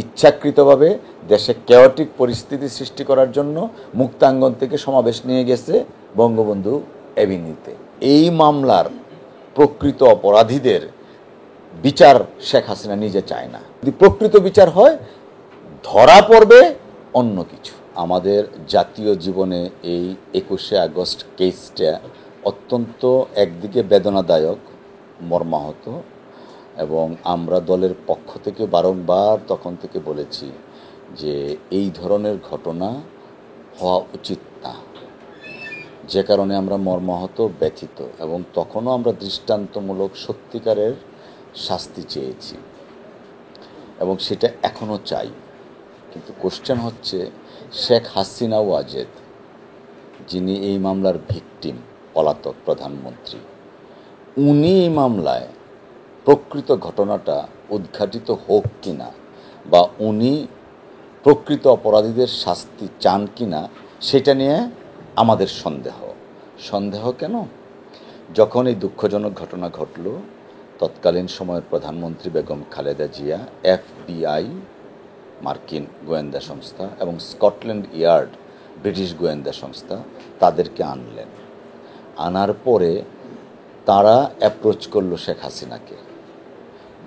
ইচ্ছাকৃতভাবে দেশে কেওয়াটিক পরিস্থিতি সৃষ্টি করার জন্য মুক্তাঙ্গন থেকে সমাবেশ নিয়ে গেছে বঙ্গবন্ধু এভিনিউতে। এই মামলার প্রকৃত অপরাধীদের বিচার শেখ হাসিনা নিজে চায় না। যদি প্রকৃত বিচার হয়, ধরা পড়বে অন্য কিছু। আমাদের জাতীয় জীবনে এই 21শে আগস্ট কেসটা অত্যন্ত একদিকে বেদনাদায়ক, মর্মাহত, এবং আমরা দলের পক্ষ থেকে বারংবার তখন থেকে বলেছি যে এই ধরনের ঘটনা হওয়া উচিত না, যে কারণে আমরা মর্মাহত, ব্যথিত, এবং তখনও আমরা দৃষ্টান্তমূলক সত্যিকারের শাস্তি চেয়েছি এবং সেটা এখনও চাই। কিন্তু কোশ্চেন হচ্ছে, শেখ হাসিনা ওয়াজেদ, যিনি এই মামলার ভিকটিম, পলাতক প্রধানমন্ত্রী, উনি এই মামলায় প্রকৃত ঘটনাটা উদ্ঘাটিত হোক কিনা বা উনি প্রকৃত অপরাধীদের শাস্তি চান কিনা সেটা নিয়ে আমাদের সন্দেহ। কেন? যখন এই দুঃখজনক ঘটনা ঘটল, তৎকালীন সময়ের প্রধানমন্ত্রী বেগম খালেদা জিয়া FBI মার্কিন গোয়েন্দা সংস্থা এবং স্কটল্যান্ড ইয়ার্ড ব্রিটিশ গোয়েন্দা সংস্থা তাদেরকে আনলেন। আনার পরে তারা অ্যাপ্রোচ করলো শেখ হাসিনাকে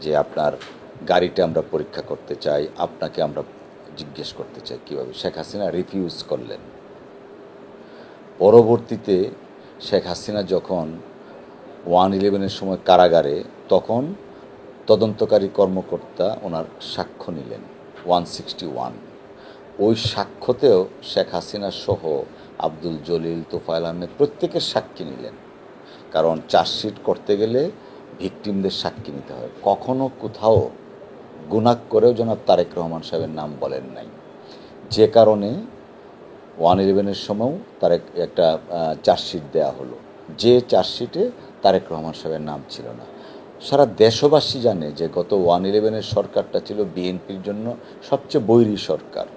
যে আপনার গাড়িটা আমরা পরীক্ষা করতে চাই, আপনাকে আমরা জিজ্ঞেস করতে চাই কীভাবে। শেখ হাসিনা রিফিউজ করলেন। পরবর্তীতে শেখ হাসিনা যখন 1/11-এর সময় কারাগারে, তখন তদন্তকারী কর্মকর্তা ওনার সাক্ষ্য নিলেন 161। ওই সাক্ষ্যতেও শেখ হাসিনা সহ আব্দুল জলিল, তোফায়েল আহমেদ প্রত্যেকের সাক্ষী নিলেন, কারণ চার্জশিট করতে গেলে ভিকটিমদের সাক্ষী নিতে হয়। কখনো কোথাও গুনাহ করেও জনাব তারেক রহমান সাহেবের নাম বলেন নাই, যে কারণে 1/11-এর সময়ও তার একটা চার্জশিট দেওয়া হলো, যে চার্জশিটে তারেক রহমান সাহেবের নাম ছিল না। সারা দেশবাসী জানে যে গত 1/11-এর সরকারটা ছিল বিএনপির জন্য সবচেয়ে বৈরী সরকার,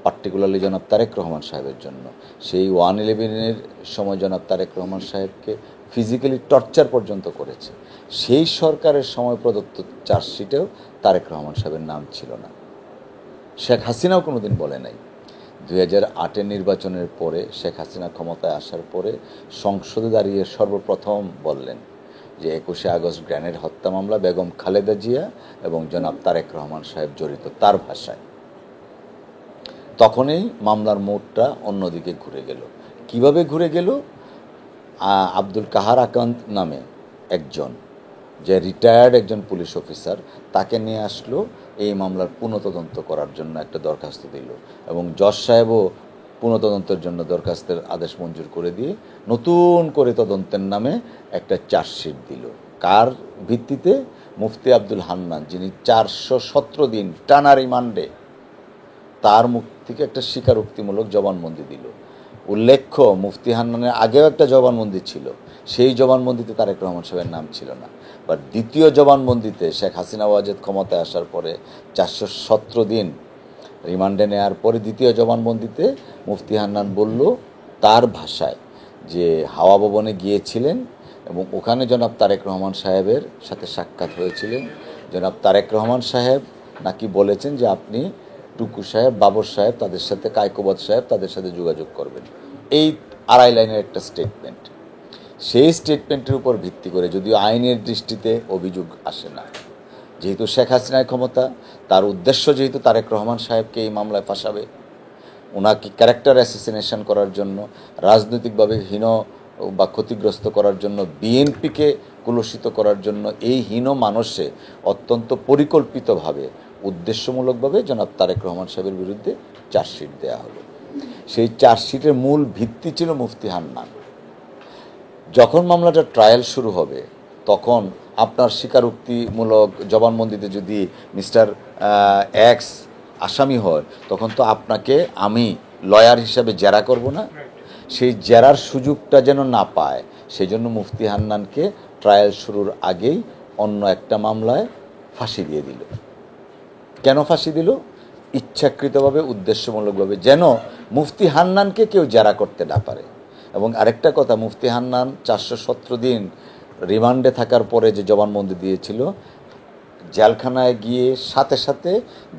পার্টিকুলারলি জনাব তারেক রহমান সাহেবের জন্য। সেই 1/11-এর সময় জনাব তারেক রহমান সাহেবকে ফিজিক্যালি টর্চার পর্যন্ত করেছে। সেই সরকারের সময় প্রদত্ত চার্জশিটেও তারেক রহমান সাহেবের নাম ছিল না। শেখ হাসিনাও কোনোদিন বলে নাই। 2008-এর নির্বাচনের পরে শেখ হাসিনা ক্ষমতায় আসার পরে সংসদে দাঁড়িয়ে সর্বপ্রথম বললেন যে 21শে আগস্ট গ্রেনেড হত্যা মামলা বেগম খালেদা জিয়া এবং জনাব তারেক রহমান সাহেব জড়িত, তার ভাষায়। তখনই মামলার মোড়টা অন্যদিকে ঘুরে গেল। কিভাবে ঘুরে গেল? আব্দুল কাহার আকান্ত নামে একজন, যে রিটায়ার্ড একজন পুলিশ অফিসার, তাকে নিয়ে আসলো এই মামলার পুনঃতদন্ত করার জন্য একটা দরখাস্ত দিল, এবং জজ সাহেবও পুনঃতদন্তের জন্য দরখাস্তের আদেশ মঞ্জুর করে দিয়ে নতুন করে তদন্তের নামে একটা চার্জশিট দিল। কার ভিত্তিতে? মুফতি আব্দুল হান্নান, যিনি 417 দিন টানা রিমান্ডে, তার মুখ থেকে একটা স্বীকারোক্তিমূলক জবানবন্দি দিল। উল্লেখ্য, মুফতি হান্নানের আগেও একটা জবানবন্দি ছিল, সেই জবানবন্দিতে তারেক রহমান সাহেবের নাম ছিল না। বাট দ্বিতীয় জবানবন্দিতে শেখ হাসিনা ওয়াজেদ ক্ষমতায় আসার পরে 417 দিন রিমান্ডে নেওয়ার পরে দ্বিতীয় জবানবন্দিতে মুফতি হান্নান বলল তার ভাষায় যে হাওয়া ভবনে গিয়েছিলেন এবং ওখানে জনাব তারেক রহমান সাহেবের সাথে সাক্ষাৎ হয়েছিলেন। জনাব তারেক রহমান সাহেব নাকি বলেছেন যে আপনি টুকু সাহেব, বাবর সাহেব, তাদের সাথে কায়কোবাদ সাহেব, তাদের সাথে যোগাযোগ করবেন। এই 2.5 লাইনের একটা স্টেটমেন্ট। সেই স্টেটমেন্টের উপর ভিত্তি করে, যদিও আইনের দৃষ্টিতে অভিযোগ আসে না, যেহেতু শেখ হাসিনার ক্ষমতা, তার উদ্দেশ্য যেহেতু তারেক রহমান সাহেবকে এই মামলায় ফাঁসাবে, ওনাকে ক্যারেক্টার অ্যাসাসিনেশন করার জন্য, রাজনৈতিকভাবে হীন বা ক্ষতিগ্রস্ত করার জন্য, বিএনপিকে কুলসিত করার জন্য, এই হীন মানুষে অত্যন্ত পরিকল্পিতভাবে, উদ্দেশ্যমূলকভাবে জনাব তারেক রহমান সাহেবের বিরুদ্ধে চার্জশিট দেওয়া হলো। সেই চার্জশিটের মূল ভিত্তি ছিল মুফতি হান্নান। যখন মামলাটা ট্রায়াল শুরু হবে, তখন আপনার স্বীকারোক্তিমূলক জবানবন্দিতে যদি মিস্টার এক্স আসামি হয়, তখন তো আপনাকে আমি লয়ার হিসাবে জেরা করব না? সেই জেরার সুযোগটা যেন না পায়, সেই জন্য মুফতি হান্নানকে ট্রায়াল শুরুর আগেই অন্য একটা মামলায় ফাঁসি দিয়ে দিল। কেন ফাঁসি দিল? ইচ্ছাকৃতভাবে, উদ্দেশ্যমূলকভাবে, যেন মুফতি হান্নানকে কেউ জেরা করতে না পারে। এবং আরেকটা কথা, মুফতি হান্নান 417 দিন রিমান্ডে থাকার পরে যে জবানবন্দি দিয়েছিল, জেলখানায় গিয়ে সাথে সাথে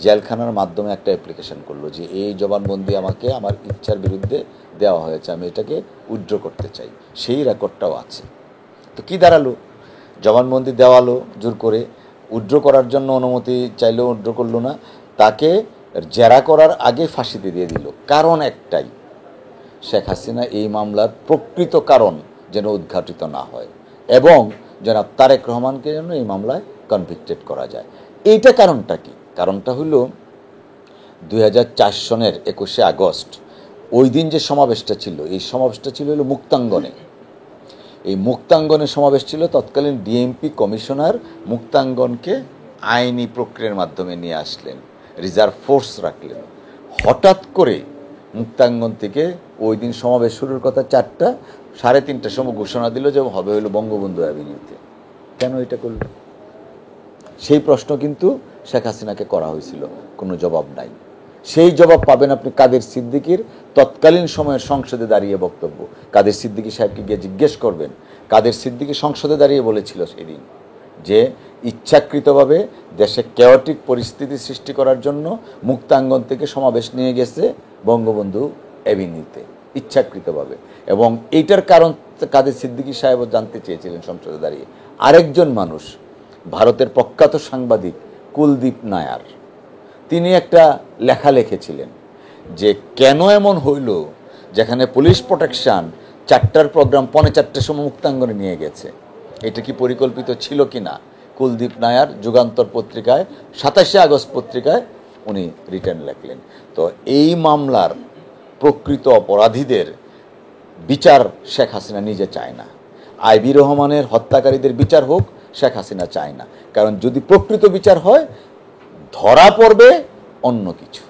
জেলখানার মাধ্যমে একটা অ্যাপ্লিকেশন করলো যে এই জবানবন্দি আমাকে আমার ইচ্ছার বিরুদ্ধে দেওয়া হয়েছে, আমি এটাকে উইথড্র করতে চাই। সেই রেকর্ডটাও আছে। তো কি দাঁড়ালো, জবানবন্দি দেওয়ালো জোর করে, উইথড্র করার জন্য অনুমতি চাইলেও উইথড্র করলো না, তাকে জেরা করার আগে ফাঁসিতে দিয়ে দিল। কারণ একটাই, শেখ হাসিনা এই মামলার প্রকৃত কারণ যেন উদ্ঘাটিত না হয় এবং জনাব তারেক রহমানকে যেন এই মামলায় কনভিক্টেড করা যায়। এইটা কারণটা কি? কারণটা হলো 2004 সনের 21শে আগস্ট ওই দিন যে সমাবেশটা ছিল, এই সমাবেশটা ছিল হলো মুক্তাঙ্গনে। এই মুক্তাঙ্গনে সমাবেশ ছিল, তৎকালীন ডিএমপি কমিশনার মুক্তাঙ্গনকে আইনি প্রক্রিয়ার মাধ্যমে নিয়ে আসলেন, রিজার্ভ ফোর্স রাখলেন। হঠাৎ করে মুক্তাঙ্গন থেকে ওই দিন সমাবেশ শুরুর কথা 4টা, 3:30টার সময় ঘোষণা দিল যে হবে হলো বঙ্গবন্ধু অ্যাভিনিউতে। কেন এটা করল? সেই প্রশ্ন কিন্তু শেখ হাসিনাকে করা হয়েছিল, কোনো জবাব নাই। সেই জবাব পাবেন আপনি কাদের সিদ্দিকীর তৎকালীন সময়ের সংসদে দাঁড়িয়ে বক্তব্য। কাদের সিদ্দিকী সাহেবকে গিয়ে জিজ্ঞেস করবেন। কাদের সিদ্দিকী সংসদে দাঁড়িয়ে বলেছিল সেদিন যে ইচ্ছাকৃতভাবে দেশে কেওয়াটিক পরিস্থিতি সৃষ্টি করার জন্য মুক্তাঙ্গন থেকে সমাবেশ নিয়ে গেছে বঙ্গবন্ধু অ্যাভিনিউতে, ইচ্ছাকৃতভাবে। এবং এইটার কারণ কাদের সিদ্দিকী সাহেবও জানতে চেয়েছিলেন সংসদে দাঁড়িয়ে। আরেকজন মানুষ, ভারতের প্রখ্যাত সাংবাদিক কুলদীপ নায়ার, তিনি একটা লেখা লিখেছিলেন যে কেন এমন হইল যেখানে পুলিশ প্রোটেকশন 4টার প্রোগ্রাম 3:45টার সময় মুক্তাঙ্গনে নিয়ে গেছে, এটা কি পরিকল্পিত ছিল কি না? কুলদীপ নায়ার যুগান্তর পত্রিকায় 27শে আগস্ট পত্রিকায় উনি রিটার্ন লেখলেন। তো এই মামলার প্রকৃত অপরাধীদের বিচার শেখ হাসিনা নিজে চায় না। আইবি রহমানের হত্যাকারীদের বিচার হোক শেখ হাসিনা চায় না। কারণ যদি প্রকৃত বিচার হয়, ধরা পড়বে অন্য কিছু।